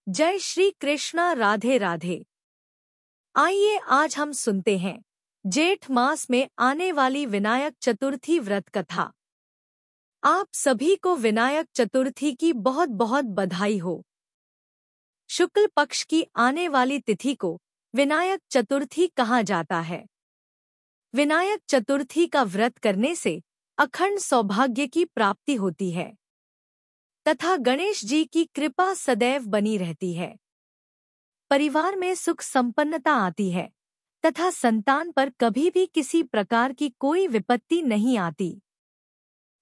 जय श्री कृष्णा। राधे राधे। आइए आज हम सुनते हैं जेठ मास में आने वाली विनायक चतुर्थी व्रत कथा। आप सभी को विनायक चतुर्थी की बहुत बहुत बधाई हो। शुक्ल पक्ष की आने वाली तिथि को विनायक चतुर्थी कहा जाता है। विनायक चतुर्थी का व्रत करने से अखंड सौभाग्य की प्राप्ति होती है तथा गणेश जी की कृपा सदैव बनी रहती है। परिवार में सुख संपन्नता आती है तथा संतान पर कभी भी किसी प्रकार की कोई विपत्ति नहीं आती।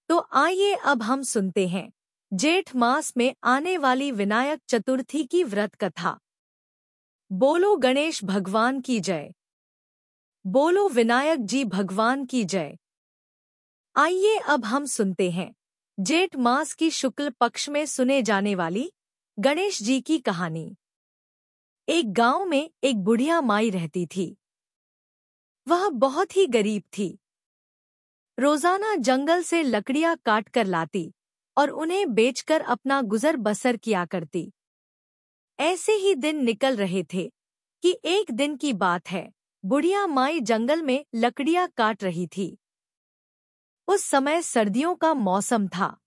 तो आइए अब हम सुनते हैं जेठ मास में आने वाली विनायक चतुर्थी की व्रत कथा। बोलो गणेश भगवान की जय। बोलो विनायक जी भगवान की जय। आइए अब हम सुनते हैं जेठ मास की शुक्ल पक्ष में सुने जाने वाली गणेश जी की कहानी। एक गांव में एक बुढ़िया माई रहती थी। वह बहुत ही गरीब थी। रोजाना जंगल से लकड़ियां काट कर लाती और उन्हें बेचकर अपना गुजर बसर किया करती। ऐसे ही दिन निकल रहे थे कि एक दिन की बात है, बुढ़िया माई जंगल में लकड़ियां काट रही थी। उस समय सर्दियों का मौसम था।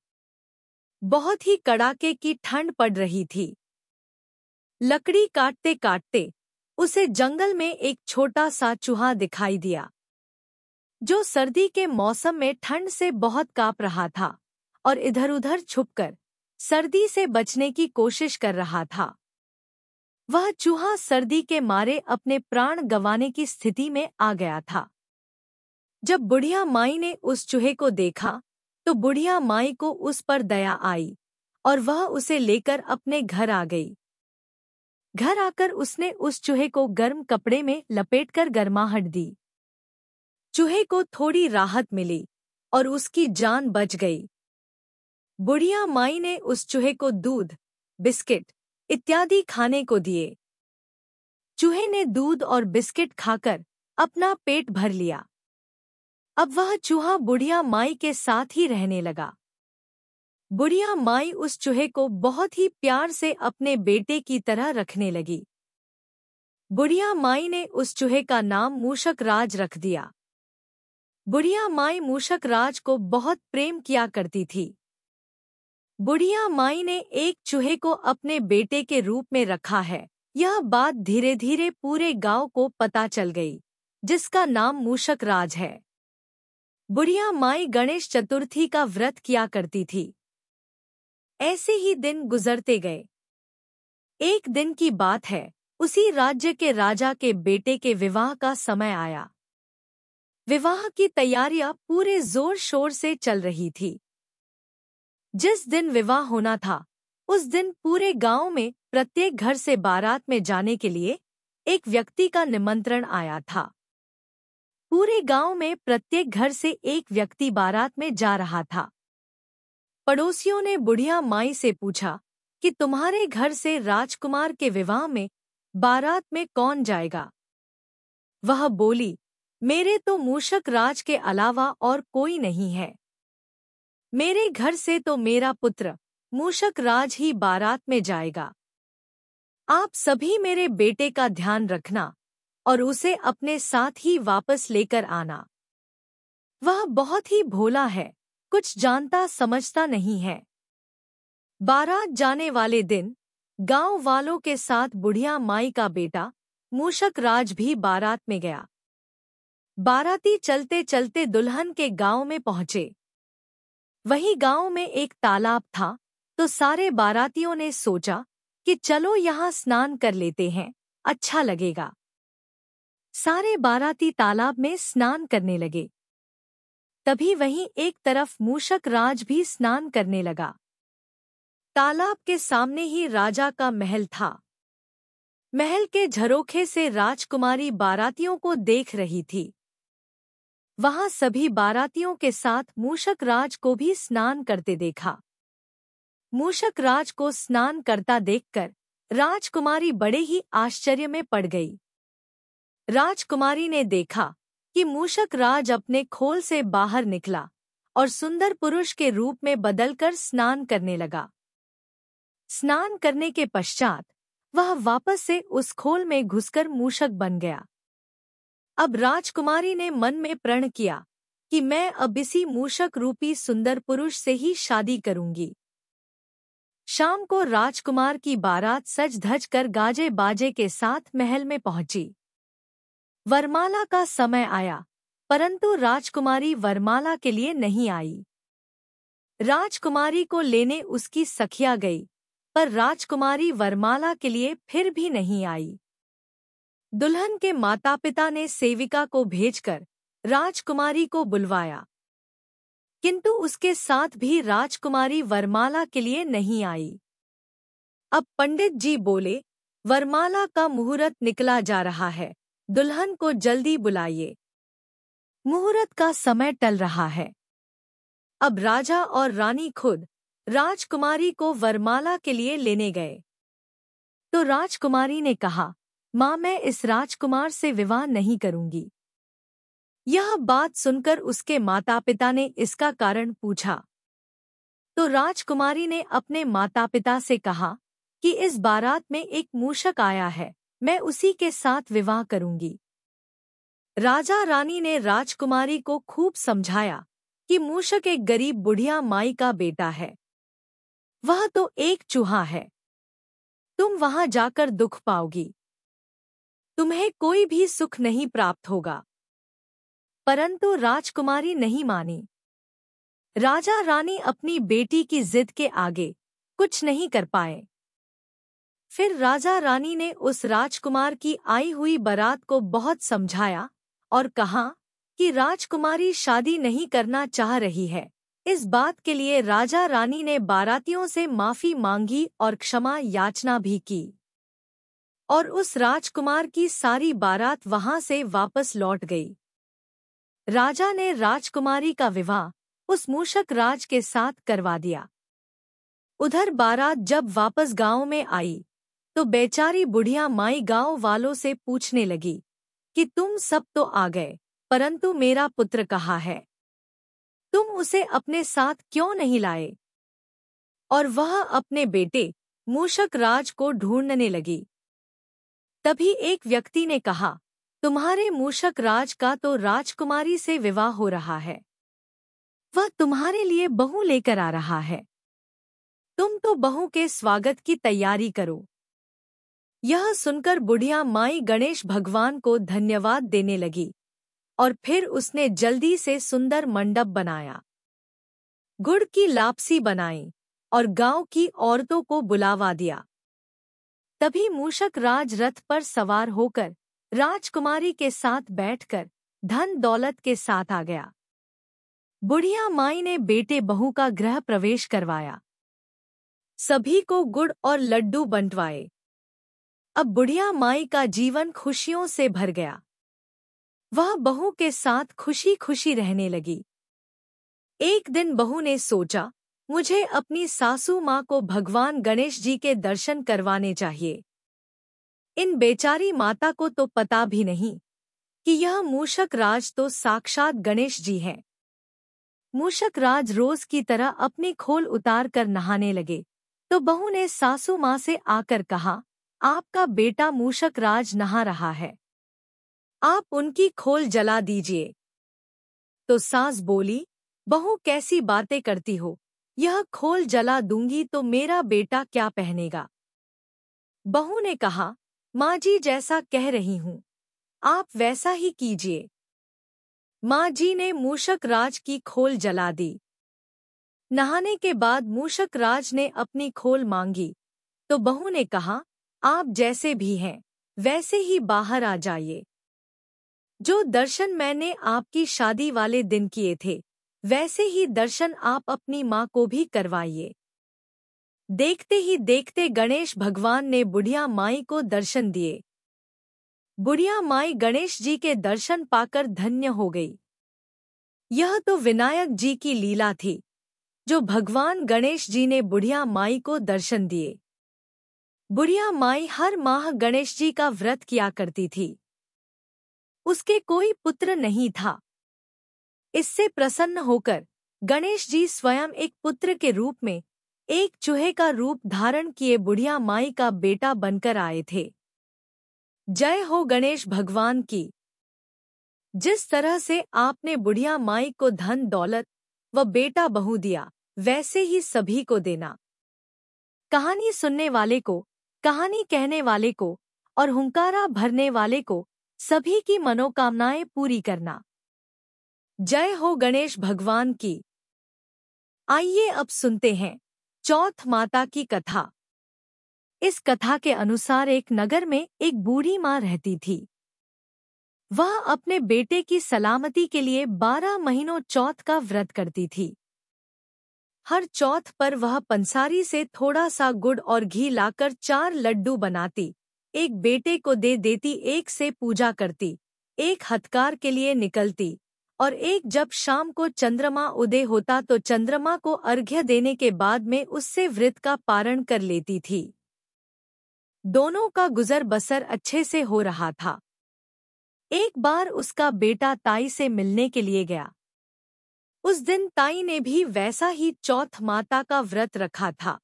बहुत ही कड़ाके की ठंड पड़ रही थी। लकड़ी काटते काटते उसे जंगल में एक छोटा सा चूहा दिखाई दिया, जो सर्दी के मौसम में ठंड से बहुत कांप रहा था और इधर-उधर छुपकर सर्दी से बचने की कोशिश कर रहा था। वह चूहा सर्दी के मारे अपने प्राण गंवाने की स्थिति में आ गया था। जब बुढ़िया माई ने उस चूहे को देखा तो बुढ़िया माई को उस पर दया आई और वह उसे लेकर अपने घर आ गई। घर आकर उसने उस चूहे को गर्म कपड़े में लपेटकर गर्माहट दी। चूहे को थोड़ी राहत मिली और उसकी जान बच गई। बुढ़िया माई ने उस चूहे को दूध, बिस्किट इत्यादि खाने को दिए। चूहे ने दूध और बिस्किट खाकर अपना पेट भर लिया। अब वह चूहा बुढ़िया माई के साथ ही रहने लगा। बुढ़िया माई उस चूहे को बहुत ही प्यार से अपने बेटे की तरह रखने लगी। बुढ़िया माई ने उस चूहे का नाम मूषक राज रख दिया। बुढ़िया माई मूषक राज को बहुत प्रेम किया करती थी। बुढ़िया माई ने एक चूहे को अपने बेटे के रूप में रखा है, यह बात धीरे धीरे पूरे गांव को पता चल गई, जिसका नाम मूषक राज है। बुढ़िया माई गणेश चतुर्थी का व्रत किया करती थी। ऐसे ही दिन गुजरते गए। एक दिन की बात है, उसी राज्य के राजा के बेटे के विवाह का समय आया। विवाह की तैयारियां पूरे जोर शोर से चल रही थी। जिस दिन विवाह होना था, उस दिन पूरे गांव में प्रत्येक घर से बारात में जाने के लिए एक व्यक्ति का निमंत्रण आया था। पूरे गांव में प्रत्येक घर से एक व्यक्ति बारात में जा रहा था। पड़ोसियों ने बुढ़िया माई से पूछा कि तुम्हारे घर से राजकुमार के विवाह में बारात में कौन जाएगा? वह बोली, मेरे तो मूषक राज के अलावा और कोई नहीं है। मेरे घर से तो मेरा पुत्र मूषक राज ही बारात में जाएगा। आप सभी मेरे बेटे का ध्यान रखना और उसे अपने साथ ही वापस लेकर आना। वह बहुत ही भोला है, कुछ जानता समझता नहीं है। बारात जाने वाले दिन गांव वालों के साथ बुढ़िया माई का बेटा मूषक राज भी बारात में गया। बाराती चलते चलते दुल्हन के गांव में पहुंचे। वही गांव में एक तालाब था, तो सारे बारातियों ने सोचा कि चलो यहाँ स्नान कर लेते हैं, अच्छा लगेगा। सारे बाराती तालाब में स्नान करने लगे। तभी वहीं एक तरफ मूषक राज भी स्नान करने लगा। तालाब के सामने ही राजा का महल था। महल के झरोखे से राजकुमारी बारातियों को देख रही थी। वहां सभी बारातियों के साथ मूषक राज को भी स्नान करते देखा। मूषक राज को स्नान करता देखकर राजकुमारी बड़े ही आश्चर्य में पड़ गई। राजकुमारी ने देखा कि मूषक राज अपने खोल से बाहर निकला और सुंदर पुरुष के रूप में बदलकर स्नान करने लगा। स्नान करने के पश्चात वह वापस से उस खोल में घुसकर मूषक बन गया। अब राजकुमारी ने मन में प्रण किया कि मैं अब इसी मूषक रूपी सुंदर पुरुष से ही शादी करूंगी। शाम को राजकुमार की बारात सज धज कर गाजे बाजे के साथ महल में पहुंची। वरमाला का समय आया, परंतु राजकुमारी वरमाला के लिए नहीं आई। राजकुमारी को लेने उसकी सखिया गई, पर राजकुमारी वरमाला के लिए फिर भी नहीं आई। दुल्हन के माता पिता ने सेविका को भेजकर राजकुमारी को बुलवाया, किंतु उसके साथ भी राजकुमारी वरमाला के लिए नहीं आई। अब पंडित जी बोले, वरमाला का मुहूर्त निकला जा रहा है, दुल्हन को जल्दी बुलाइए। मुहूर्त का समय टल रहा है। अब राजा और रानी खुद राजकुमारी को वरमाला के लिए लेने गए। तो राजकुमारी ने कहा, माँ, मैं इस राजकुमार से विवाह नहीं करूंगी। यह बात सुनकर उसके माता पिता ने इसका कारण पूछा। तो राजकुमारी ने अपने माता पिता से कहा कि इस बारात में एक मूषक आया है, मैं उसी के साथ विवाह करूंगी। राजा रानी ने राजकुमारी को खूब समझाया कि मूषक एक गरीब बुढ़िया माई का बेटा है, वह तो एक चूहा है, तुम वहां जाकर दुख पाओगी, तुम्हें कोई भी सुख नहीं प्राप्त होगा। परंतु राजकुमारी नहीं मानी। राजा रानी अपनी बेटी की जिद के आगे कुछ नहीं कर पाए। फिर राजा रानी ने उस राजकुमार की आई हुई बारात को बहुत समझाया और कहा कि राजकुमारी शादी नहीं करना चाह रही है। इस बात के लिए राजा रानी ने बारातियों से माफी मांगी और क्षमा याचना भी की, और उस राजकुमार की सारी बारात वहां से वापस लौट गई। राजा ने राजकुमारी का विवाह उस मूषक राज के साथ करवा दिया। उधर बारात जब वापस गांव में आई तो बेचारी बुढ़िया माई गांव वालों से पूछने लगी कि तुम सब तो आ गए, परंतु मेरा पुत्र कहाँ है? तुम उसे अपने साथ क्यों नहीं लाए? और वह अपने बेटे मूषक राज को ढूंढने लगी। तभी एक व्यक्ति ने कहा, तुम्हारे मूषक राज का तो राजकुमारी से विवाह हो रहा है, वह तुम्हारे लिए बहू लेकर आ रहा है, तुम तो बहू के स्वागत की तैयारी करो। यह सुनकर बुढ़िया माई गणेश भगवान को धन्यवाद देने लगी और फिर उसने जल्दी से सुंदर मंडप बनाया, गुड़ की लापसी बनाई और गांव की औरतों को बुलावा दिया। तभी मूषक राज रथ पर सवार होकर राजकुमारी के साथ बैठकर धन दौलत के साथ आ गया। बुढ़िया माई ने बेटे बहू का गृह प्रवेश करवाया, सभी को गुड़ और लड्डू बंटवाए। अब बुढ़िया माई का जीवन खुशियों से भर गया। वह बहू के साथ खुशी खुशी रहने लगी। एक दिन बहू ने सोचा, मुझे अपनी सासू माँ को भगवान गणेश जी के दर्शन करवाने चाहिए। इन बेचारी माता को तो पता भी नहीं कि यह मूषक राज तो साक्षात गणेश जी हैं। मूषक राज रोज की तरह अपनी खोल उतार कर नहाने लगे, तो बहू ने सासू माँ से आकर कहा, आपका बेटा मूषक राज नहा रहा है, आप उनकी खोल जला दीजिए। तो सास बोली, बहू कैसी बातें करती हो, यह खोल जला दूंगी तो मेरा बेटा क्या पहनेगा? बहू ने कहा, माँ जी जैसा कह रही हूँ, आप वैसा ही कीजिए। माँ जी ने मूषक राज की खोल जला दी। नहाने के बाद मूषक राज ने अपनी खोल मांगी, तो बहू ने कहा, आप जैसे भी हैं वैसे ही बाहर आ जाइए। जो दर्शन मैंने आपकी शादी वाले दिन किए थे, वैसे ही दर्शन आप अपनी माँ को भी करवाइए। देखते ही देखते गणेश भगवान ने बुढ़िया माई को दर्शन दिए। बुढ़िया माई गणेश जी के दर्शन पाकर धन्य हो गई। यह तो विनायक जी की लीला थी, जो भगवान गणेश जी ने बुढ़िया माई को दर्शन दिए। बुढ़िया माई हर माह गणेश जी का व्रत किया करती थी। उसके कोई पुत्र नहीं था। इससे प्रसन्न होकर गणेश जी स्वयं एक पुत्र के रूप में एक चूहे का रूप धारण किए बुढ़िया माई का बेटा बनकर आए थे। जय हो गणेश भगवान की। जिस तरह से आपने बुढ़िया माई को धन दौलत व बेटा बहू दिया, वैसे ही सभी को देना। कहानी सुनने वाले को, कहानी कहने वाले को और हुंकारा भरने वाले को सभी की मनोकामनाएं पूरी करना। जय हो गणेश भगवान की। आइए अब सुनते हैं चौथ माता की कथा। इस कथा के अनुसार एक नगर में एक बूढ़ी माँ रहती थी। वह अपने बेटे की सलामती के लिए 12 महीनों चौथ का व्रत करती थी। हर चौथ पर वह पंसारी से थोड़ा सा गुड़ और घी लाकर 4 लड्डू बनाती, एक बेटे को दे देती, एक से पूजा करती, एक हथकार के लिए निकलती और एक जब शाम को चंद्रमा उदय होता तो चंद्रमा को अर्घ्य देने के बाद में उससे व्रत का पारण कर लेती थी। दोनों का गुजर बसर अच्छे से हो रहा था। एक बार उसका बेटा ताई से मिलने के लिए गया। उस दिन ताई ने भी वैसा ही चौथ माता का व्रत रखा था।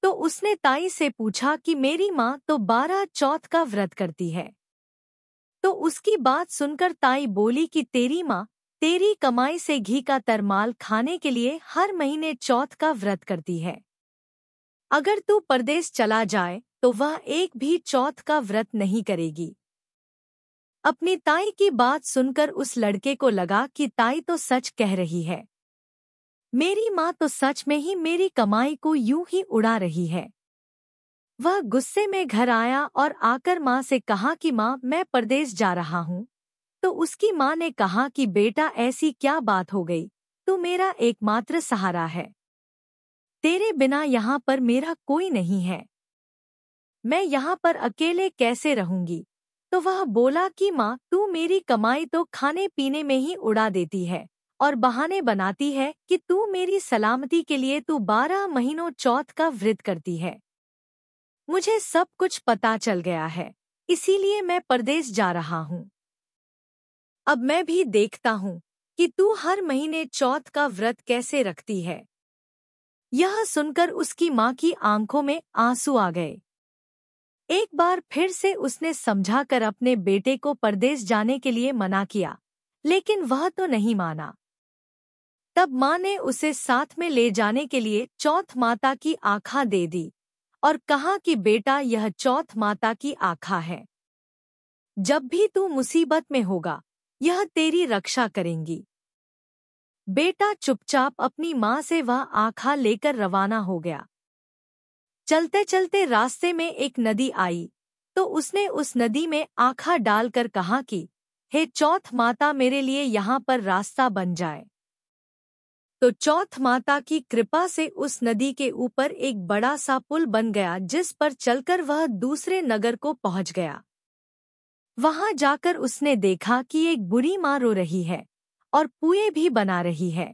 तो उसने ताई से पूछा कि मेरी माँ तो 12 चौथ का व्रत करती है। तो उसकी बात सुनकर ताई बोली कि तेरी माँ तेरी कमाई से घी का तरमाल खाने के लिए हर महीने चौथ का व्रत करती है। अगर तू परदेश चला जाए तो वह एक भी चौथ का व्रत नहीं करेगी। अपनी ताई की बात सुनकर उस लड़के को लगा कि ताई तो सच कह रही है। मेरी माँ तो सच में ही मेरी कमाई को यूं ही उड़ा रही है। वह गुस्से में घर आया और आकर माँ से कहा कि माँ, मैं परदेश जा रहा हूँ। तो उसकी माँ ने कहा कि बेटा, ऐसी क्या बात हो गई, तू मेरा एकमात्र सहारा है। तेरे बिना यहाँ पर मेरा कोई नहीं है। मैं यहाँ पर अकेले कैसे रहूंगी। तो वह बोला कि माँ, तू मेरी कमाई तो खाने पीने में ही उड़ा देती है और बहाने बनाती है कि तू मेरी सलामती के लिए तू 12 महीनों चौथ का व्रत करती है। मुझे सब कुछ पता चल गया है, इसीलिए मैं परदेश जा रहा हूँ। अब मैं भी देखता हूँ कि तू हर महीने चौथ का व्रत कैसे रखती है। यह सुनकर उसकी माँ की आंखों में आंसू आ गए। एक बार फिर से उसने समझाकर अपने बेटे को परदेश जाने के लिए मना किया, लेकिन वह तो नहीं माना। तब माँ ने उसे साथ में ले जाने के लिए चौथ माता की आखा दे दी और कहा कि बेटा, यह चौथ माता की आखा है। जब भी तू मुसीबत में होगा, यह तेरी रक्षा करेंगी। बेटा चुपचाप अपनी माँ से वह आखा लेकर रवाना हो गया। चलते चलते रास्ते में एक नदी आई, तो उसने उस नदी में आखा डालकर कहा कि हे चौथ माता, मेरे लिए यहाँ पर रास्ता बन जाए। तो चौथ माता की कृपा से उस नदी के ऊपर एक बड़ा सा पुल बन गया, जिस पर चलकर वह दूसरे नगर को पहुँच गया। वहां जाकर उसने देखा कि एक बुरी माँ रो रही है और पुए भी बना रही है।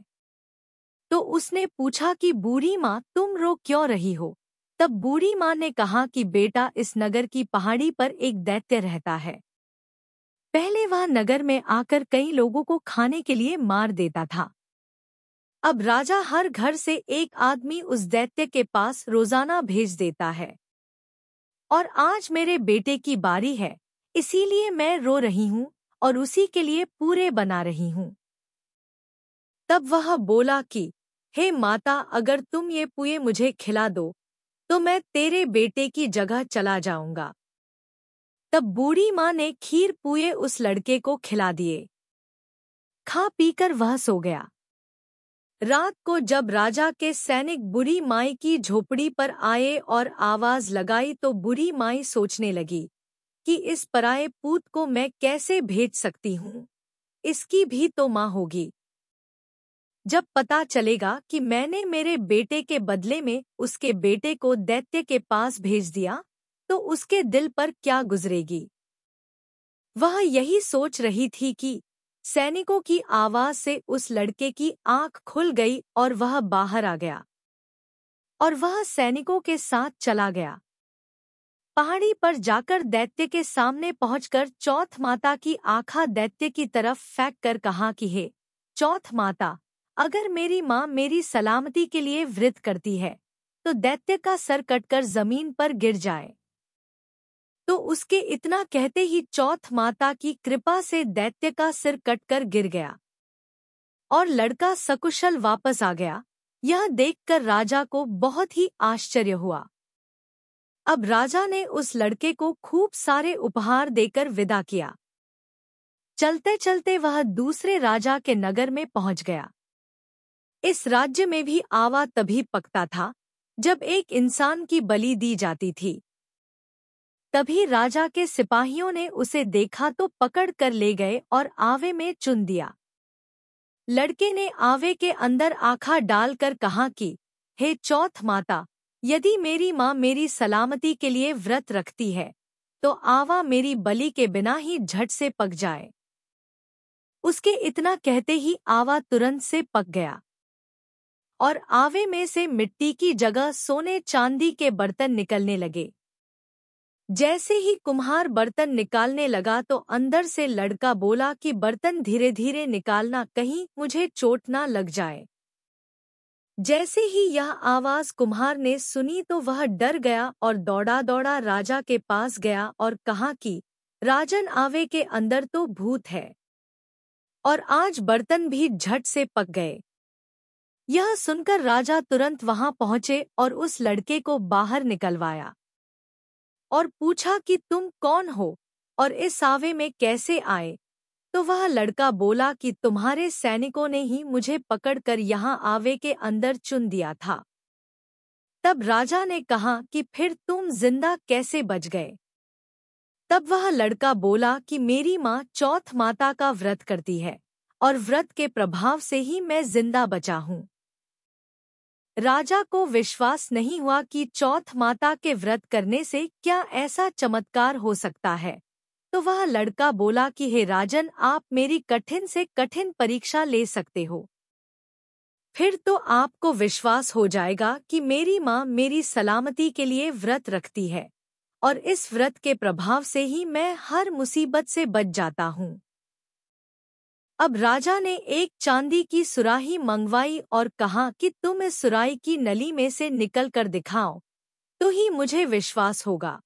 तो उसने पूछा कि बूढ़ी माँ, तुम रो क्यों रही हो। तब बूढ़ी माँ ने कहा कि बेटा, इस नगर की पहाड़ी पर एक दैत्य रहता है। पहले वह नगर में आकर कई लोगों को खाने के लिए मार देता था। अब राजा हर घर से एक आदमी उस दैत्य के पास रोजाना भेज देता है। और आज मेरे बेटे की बारी है, इसीलिए मैं रो रही हूँ और उसी के लिए पूरे बना रही हूँ। तब वह बोला कि हे माता, अगर तुम ये पुए मुझे खिला दो तो मैं तेरे बेटे की जगह चला जाऊंगा। तब बूढ़ी माँ ने खीर पुए उस लड़के को खिला दिए। खा पीकर वह सो गया। रात को जब राजा के सैनिक बूढ़ी माई की झोपड़ी पर आए और आवाज लगाई तो बूढ़ी माई सोचने लगी कि इस पराये पूत को मैं कैसे भेज सकती हूँ, इसकी भी तो माँ होगी। जब पता चलेगा कि मैंने मेरे बेटे के बदले में उसके बेटे को दैत्य के पास भेज दिया, तो उसके दिल पर क्या गुजरेगी। वह यही सोच रही थी कि सैनिकों की आवाज से उस लड़के की आंख खुल गई और वह बाहर आ गया और वह सैनिकों के साथ चला गया। पहाड़ी पर जाकर दैत्य के सामने पहुंचकर चौथ माता की आँखा दैत्य की तरफ फेंक कर कहा कि हे चौथ माता, अगर मेरी माँ मेरी सलामती के लिए व्रत करती है तो दैत्य का सर कटकर जमीन पर गिर जाए। तो उसके इतना कहते ही चौथ माता की कृपा से दैत्य का सिर कटकर गिर गया और लड़का सकुशल वापस आ गया। यह देखकर राजा को बहुत ही आश्चर्य हुआ। अब राजा ने उस लड़के को खूब सारे उपहार देकर विदा किया। चलते चलते वह दूसरे राजा के नगर में पहुंच गया। इस राज्य में भी आवा तभी पकता था जब एक इंसान की बलि दी जाती थी। तभी राजा के सिपाहियों ने उसे देखा तो पकड़ कर ले गए और आवे में चुन दिया। लड़के ने आवे के अंदर आँखा डालकर कहा कि हे चौथ माता, यदि मेरी माँ मेरी सलामती के लिए व्रत रखती है तो आवा मेरी बलि के बिना ही झट से पक जाए। उसके इतना कहते ही आवा तुरंत से पक गया और आवे में से मिट्टी की जगह सोने चांदी के बर्तन निकलने लगे। जैसे ही कुम्हार बर्तन निकालने लगा तो अंदर से लड़का बोला कि बर्तन धीरे धीरे निकालना, कहीं मुझे चोट ना लग जाए। जैसे ही यह आवाज कुम्हार ने सुनी तो वह डर गया और दौड़ा दौड़ा राजा के पास गया और कहा कि राजन, आवे के अंदर तो भूत है और आज बर्तन भी झट से पक गए। यह सुनकर राजा तुरंत वहां पहुंचे और उस लड़के को बाहर निकलवाया और पूछा कि तुम कौन हो और इस आवे में कैसे आए। तो वह लड़का बोला कि तुम्हारे सैनिकों ने ही मुझे पकड़कर यहाँ आवे के अंदर चुन दिया था। तब राजा ने कहा कि फिर तुम जिंदा कैसे बच गए। तब वह लड़का बोला कि मेरी माँ चौथ माता का व्रत करती है और व्रत के प्रभाव से ही मैं जिंदा बचा हूँ। राजा को विश्वास नहीं हुआ कि चौथ माता के व्रत करने से क्या ऐसा चमत्कार हो सकता है। तो वह लड़का बोला कि हे राजन, आप मेरी कठिन से कठिन परीक्षा ले सकते हो। फिर तो आपको विश्वास हो जाएगा कि मेरी माँ मेरी सलामती के लिए व्रत रखती है और इस व्रत के प्रभाव से ही मैं हर मुसीबत से बच जाता हूँ। अब राजा ने एक चांदी की सुराही मंगवाई और कहा कि तुम इस सुराही की नली में से निकल कर दिखाओ तो ही मुझे विश्वास होगा।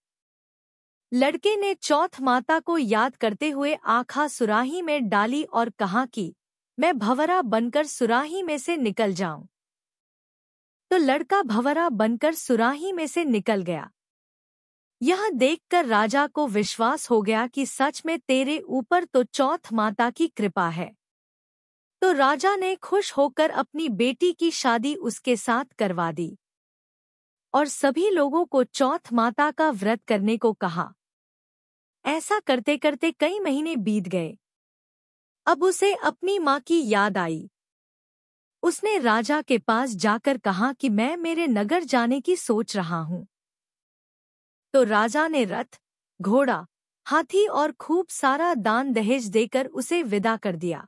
लड़के ने चौथ माता को याद करते हुए आँखा सुराही में डाली और कहा कि मैं भंवरा बनकर सुराही में से निकल जाऊं। तो लड़का भंवरा बनकर सुराही में से निकल गया। यह देखकर राजा को विश्वास हो गया कि सच में तेरे ऊपर तो चौथ माता की कृपा है। तो राजा ने खुश होकर अपनी बेटी की शादी उसके साथ करवा दी और सभी लोगों को चौथ माता का व्रत करने को कहा। ऐसा करते करते कई महीने बीत गए। अब उसे अपनी माँ की याद आई। उसने राजा के पास जाकर कहा कि मैं मेरे नगर जाने की सोच रहा हूँ। तो राजा ने रथ, घोड़ा, हाथी और खूब सारा दान दहेज देकर उसे विदा कर दिया।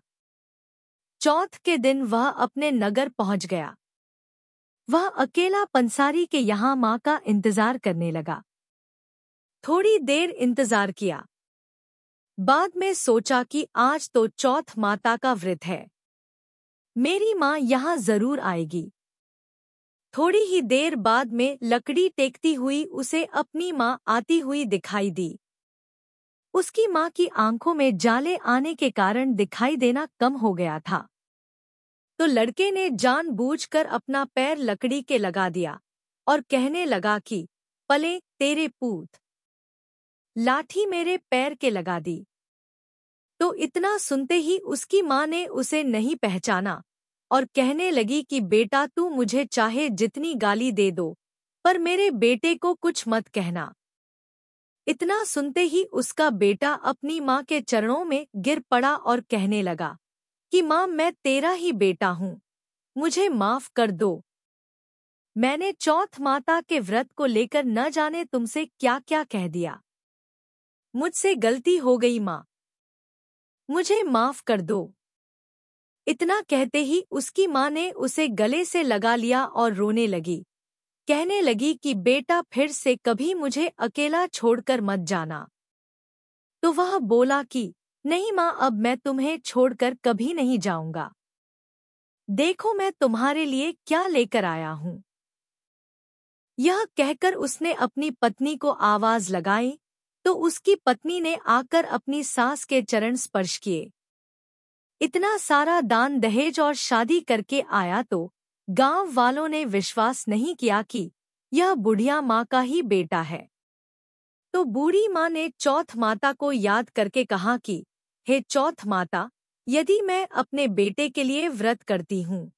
चौथ के दिन वह अपने नगर पहुंच गया। वह अकेला पंसारी के यहाँ माँ का इंतजार करने लगा। थोड़ी देर इंतजार किया, बाद में सोचा कि आज तो चौथ माता का व्रत है, मेरी माँ यहाँ जरूर आएगी। थोड़ी ही देर बाद में लकड़ी टेकती हुई उसे अपनी माँ आती हुई दिखाई दी। उसकी माँ की आंखों में जाले आने के कारण दिखाई देना कम हो गया था। तो लड़के ने जानबूझकर अपना पैर लकड़ी के लगा दिया और कहने लगा कि पले तेरे पूत, लाठी मेरे पैर के लगा दी। तो इतना सुनते ही उसकी माँ ने उसे नहीं पहचाना और कहने लगी कि बेटा, तू मुझे चाहे जितनी गाली दे दो पर मेरे बेटे को कुछ मत कहना। इतना सुनते ही उसका बेटा अपनी माँ के चरणों में गिर पड़ा और कहने लगा कि माँ, मैं तेरा ही बेटा हूँ, मुझे माफ कर दो। मैंने चौथ माता के व्रत को लेकर न जाने तुमसे क्या क्या कह दिया। मुझसे गलती हो गई माँ, मुझे माफ कर दो। इतना कहते ही उसकी माँ ने उसे गले से लगा लिया और रोने लगी। कहने लगी कि बेटा, फिर से कभी मुझे अकेला छोड़कर मत जाना। तो वह बोला कि नहीं माँ, अब मैं तुम्हें छोड़कर कभी नहीं जाऊंगा। देखो मैं तुम्हारे लिए क्या लेकर आया हूँ। यह कहकर उसने अपनी पत्नी को आवाज लगाई, तो उसकी पत्नी ने आकर अपनी सास के चरण स्पर्श किए। इतना सारा दान दहेज और शादी करके आया तो गांव वालों ने विश्वास नहीं किया कि यह बुढ़िया माँ का ही बेटा है। तो बूढ़ी माँ ने चौथ माता को याद करके कहा कि हे चौथ माता, यदि मैं अपने बेटे के लिए व्रत करती हूँ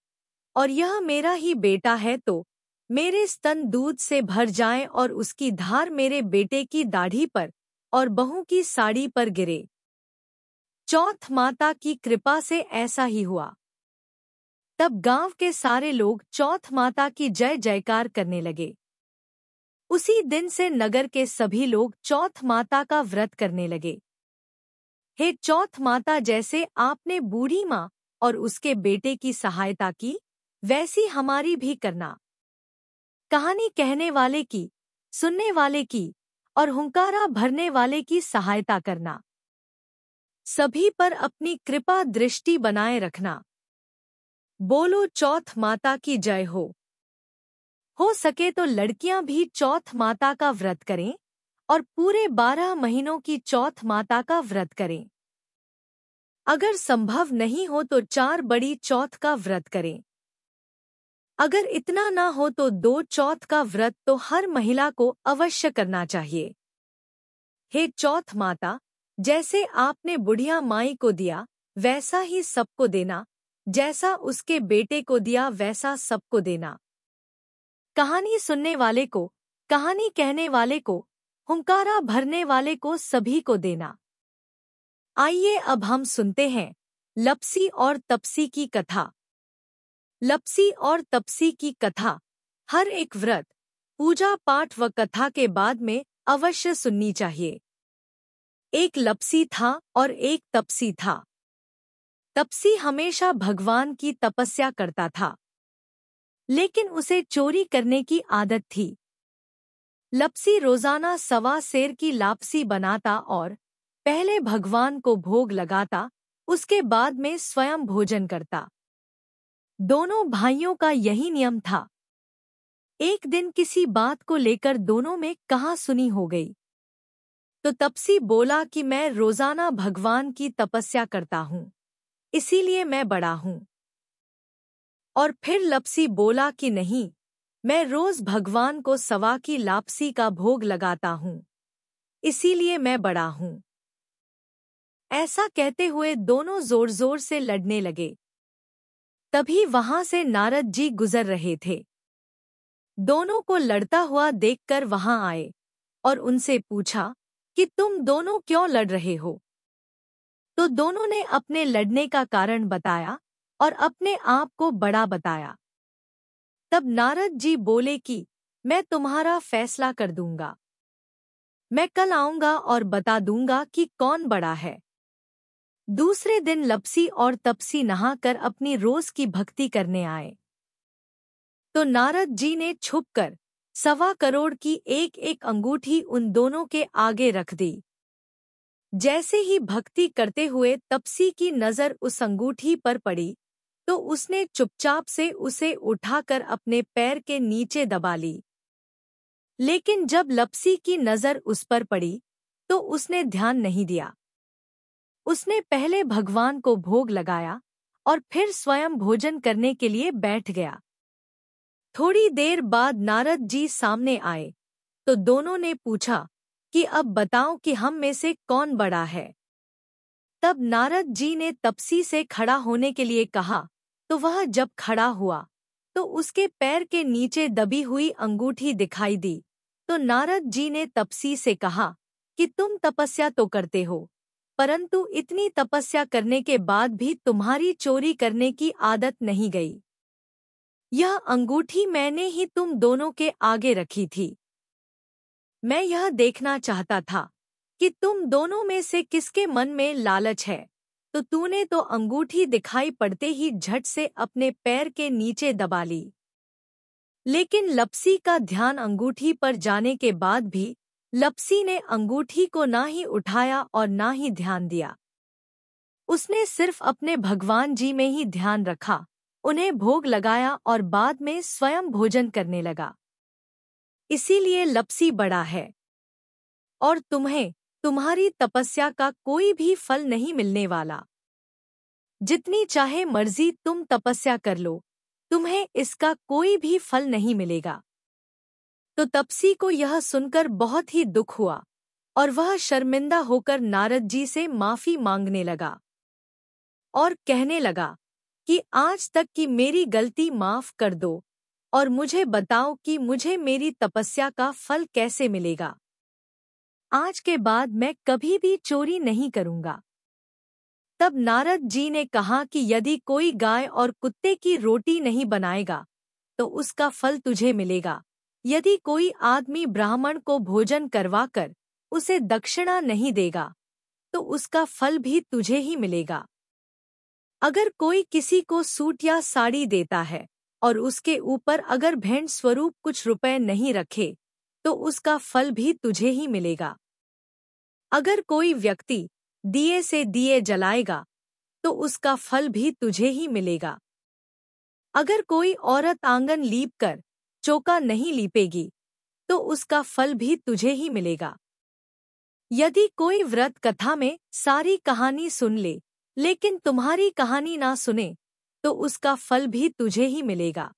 और यह मेरा ही बेटा है तो मेरे स्तन दूध से भर जाएं और उसकी धार मेरे बेटे की दाढ़ी पर और बहू की साड़ी पर गिरे। चौथ माता की कृपा से ऐसा ही हुआ। तब गांव के सारे लोग चौथ माता की जय जयकार करने लगे। उसी दिन से नगर के सभी लोग चौथ माता का व्रत करने लगे। हे चौथ माता, जैसे आपने बूढ़ी माँ और उसके बेटे की सहायता की, वैसी हमारी भी करना। कहानी कहने वाले की, सुनने वाले की और हुंकारा भरने वाले की सहायता करना। सभी पर अपनी कृपा दृष्टि बनाए रखना। बोलो चौथ माता की जय हो सके तो लड़कियां भी चौथ माता का व्रत करें और पूरे 12 महीनों की चौथ माता का व्रत करें। अगर संभव नहीं हो तो 4 बड़ी चौथ का व्रत करें। अगर इतना ना हो तो 2 चौथ का व्रत तो हर महिला को अवश्य करना चाहिए। हे चौथ माता, जैसे आपने बुढ़िया माई को दिया वैसा ही सबको देना, जैसा उसके बेटे को दिया वैसा सबको देना। कहानी सुनने वाले को, कहानी कहने वाले को, हुंकारा भरने वाले को, सभी को देना। आइए अब हम सुनते हैं लपसी और तपसी की कथा। लपसी और तपसी की कथा हर एक व्रत, पूजा पाठ व कथा के बाद में अवश्य सुननी चाहिए। एक लपसी था और एक तपसी था। तपसी हमेशा भगवान की तपस्या करता था, लेकिन उसे चोरी करने की आदत थी। लपसी रोजाना 1.25 सेर की लापसी बनाता और पहले भगवान को भोग लगाता, उसके बाद में स्वयं भोजन करता। दोनों भाइयों का यही नियम था। एक दिन किसी बात को लेकर दोनों में कहासुनी हो गई। तो तपसी बोला कि मैं रोजाना भगवान की तपस्या करता हूँ, इसीलिए मैं बड़ा हूँ। और फिर लपसी बोला कि नहीं, मैं रोज भगवान को 1.25 की लापसी का भोग लगाता हूँ, इसीलिए मैं बड़ा हूँ। ऐसा कहते हुए दोनों जोर जोर से लड़ने लगे। तभी वहां से नारद जी गुजर रहे थे। दोनों को लड़ता हुआ देखकर वहां आए और उनसे पूछा कि तुम दोनों क्यों लड़ रहे हो। तो दोनों ने अपने लड़ने का कारण बताया और अपने आप को बड़ा बताया। तब नारद जी बोले कि मैं तुम्हारा फैसला कर दूंगा। मैं कल आऊंगा और बता दूंगा कि कौन बड़ा है। दूसरे दिन लपसी और तपसी नहाकर अपनी रोज की भक्ति करने आए। तो नारद जी ने छुपकर 1.25 करोड़ की एक एक अंगूठी उन दोनों के आगे रख दी। जैसे ही भक्ति करते हुए तपसी की नजर उस अंगूठी पर पड़ी, तो उसने चुपचाप से उसे उठाकर अपने पैर के नीचे दबा ली। लेकिन जब लपसी की नजर उस पर पड़ी, तो उसने ध्यान नहीं दिया। उसने पहले भगवान को भोग लगाया और फिर स्वयं भोजन करने के लिए बैठ गया। थोड़ी देर बाद नारद जी सामने आए, तो दोनों ने पूछा कि अब बताओ कि हम में से कौन बड़ा है। तब नारद जी ने तपसी से खड़ा होने के लिए कहा, तो वह जब खड़ा हुआ तो उसके पैर के नीचे दबी हुई अंगूठी दिखाई दी। तो नारद जी ने तपसी से कहा कि तुम तपस्या तो करते हो, परंतु इतनी तपस्या करने के बाद भी तुम्हारी चोरी करने की आदत नहीं गई। यह अंगूठी मैंने ही तुम दोनों के आगे रखी थी। मैं यह देखना चाहता था कि तुम दोनों में से किसके मन में लालच है, तो तूने तो अंगूठी दिखाई पड़ते ही झट से अपने पैर के नीचे दबा ली। लेकिन लपसी का ध्यान अंगूठी पर जाने के बाद भी लपसी ने अंगूठी को ना ही उठाया और ना ही ध्यान दिया। उसने सिर्फ अपने भगवान जी में ही ध्यान रखा उन्हें भोग लगाया और बाद में स्वयं भोजन करने लगा। इसीलिए लपसी बड़ा है और तुम्हें तुम्हारी तपस्या का कोई भी फल नहीं मिलने वाला। जितनी चाहे मर्जी तुम तपस्या कर लो, तुम्हें इसका कोई भी फल नहीं मिलेगा। तो तपसी को यह सुनकर बहुत ही दुख हुआ और वह शर्मिंदा होकर नारद जी से माफी मांगने लगा और कहने लगा कि आज तक की मेरी गलती माफ कर दो और मुझे बताओ कि मुझे मेरी तपस्या का फल कैसे मिलेगा। आज के बाद मैं कभी भी चोरी नहीं करूंगा। तब नारद जी ने कहा कि यदि कोई गाय और कुत्ते की रोटी नहीं बनाएगा तो उसका फल तुझे मिलेगा। यदि कोई आदमी ब्राह्मण को भोजन करवाकर उसे दक्षिणा नहीं देगा तो उसका फल भी तुझे ही मिलेगा। अगर कोई किसी को सूट या साड़ी देता है और उसके ऊपर अगर भेंट स्वरूप कुछ रुपए नहीं रखे तो उसका फल भी तुझे ही मिलेगा। अगर कोई व्यक्ति दिए से दिए जलाएगा तो उसका फल भी तुझे ही मिलेगा। अगर कोई औरत आंगन लीप कर चौका नहीं लीपेगी तो उसका फल भी तुझे ही मिलेगा। यदि कोई व्रत कथा में सारी कहानी सुन ले लेकिन तुम्हारी कहानी ना सुने तो उसका फल भी तुझे ही मिलेगा।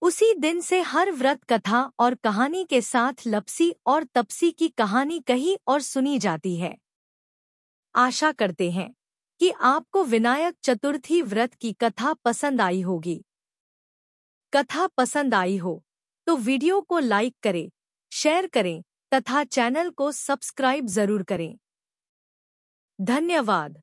उसी दिन से हर व्रत कथा और कहानी के साथ लपसी और तपसी की कहानी कही और सुनी जाती है। आशा करते हैं कि आपको विनायक चतुर्थी व्रत की कथा पसंद आई होगी। कथा पसंद आई हो तो वीडियो को लाइक करें, शेयर करें तथा चैनल को सब्सक्राइब जरूर करें। धन्यवाद।